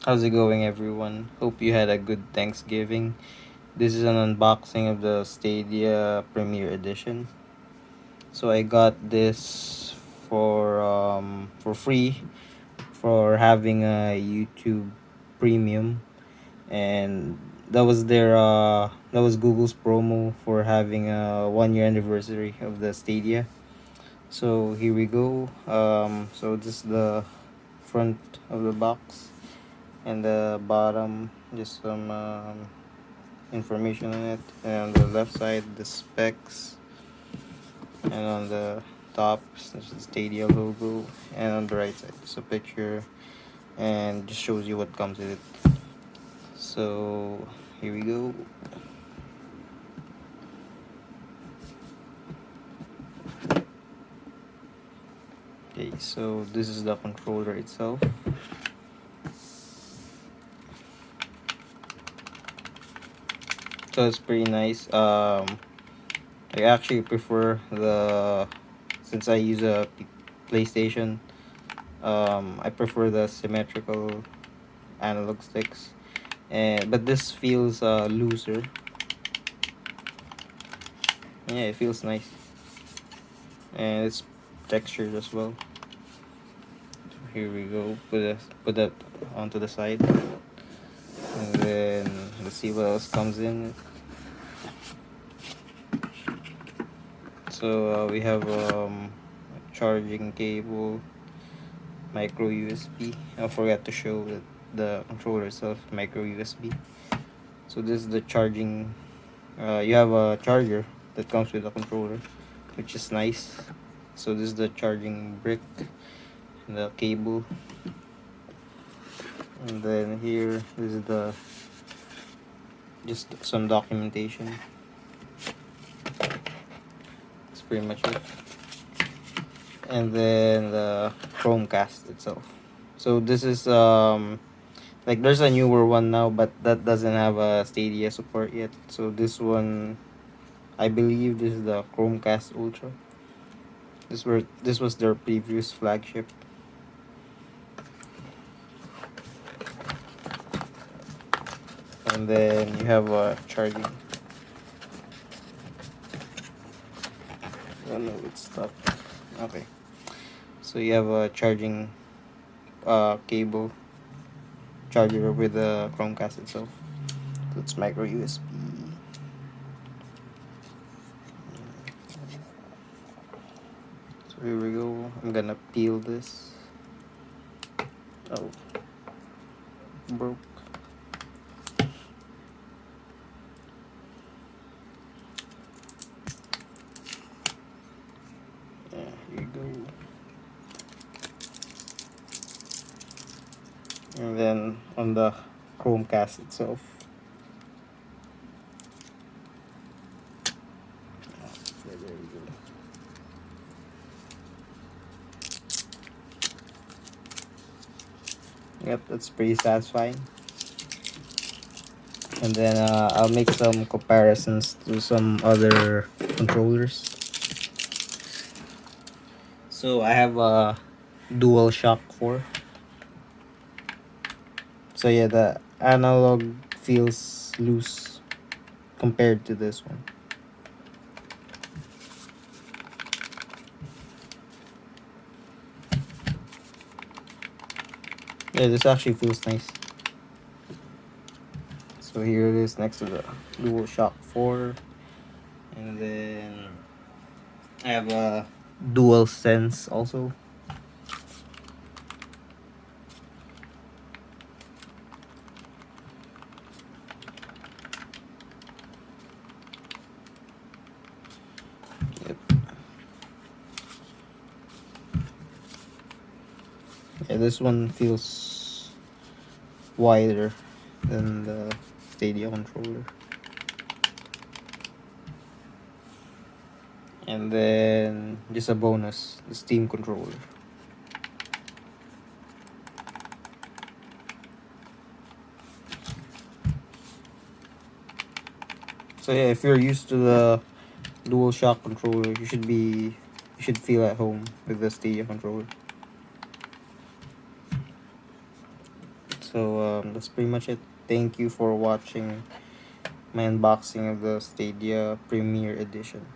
How's it going, everyone? Hope you had a good Thanksgiving. This is an unboxing of the Stadia Premier Edition. So I got this for free for having a YouTube Premium, and that was Google's promo for having a 1 year anniversary of the Stadia. So here we go. So this is the front of the box, and the bottom just some information on it, and on the left side the specs, and on the top there's the Stadia logo, and on the right side there's a picture and just shows you what comes with it. So here we go. Okay, so this is the controller itself. So it's pretty nice. I actually prefer the since I use a PlayStation. I prefer the symmetrical analog sticks, and but this feels looser. Yeah, it feels nice, and it's textured as well. Here we go. Put that onto the side, and then let's see what else comes in. So we have charging cable, micro USB. I forgot to show the controller itself, micro USB. So this is the charging. You have a charger that comes with the controller, which is nice. So this is the charging brick, the cable, and then here this is the just some documentation. That's pretty much it. And then the Chromecast itself. So this is like there's a newer one now, but that doesn't have a Stadia support yet. So this one, I believe this is the Chromecast Ultra. This was their previous flagship. And then you have charging. Oh no, it's stuck. Okay. So you have a charging cable charger with the Chromecast itself. So it's micro USB. So here we go. I'm gonna peel this. Oh, broke. Yeah, here you go. And then on the Chromecast itself. Yeah, there we go. Yep, that's pretty satisfying. And then I'll make some comparisons to some other controllers. So I have a Dual Shock 4. So yeah, the analog feels loose compared to this one. Yeah, this actually feels nice. So here it is next to the Dual Shock 4. And then I have a Dual Sense also. Yep. Yeah, this one feels wider than the Stadia controller. And then just a bonus, the Steam controller. So yeah, if you're used to the DualShock controller, you should feel at home with the Stadia controller. So that's pretty much it. Thank you for watching my unboxing of the Stadia Premier Edition.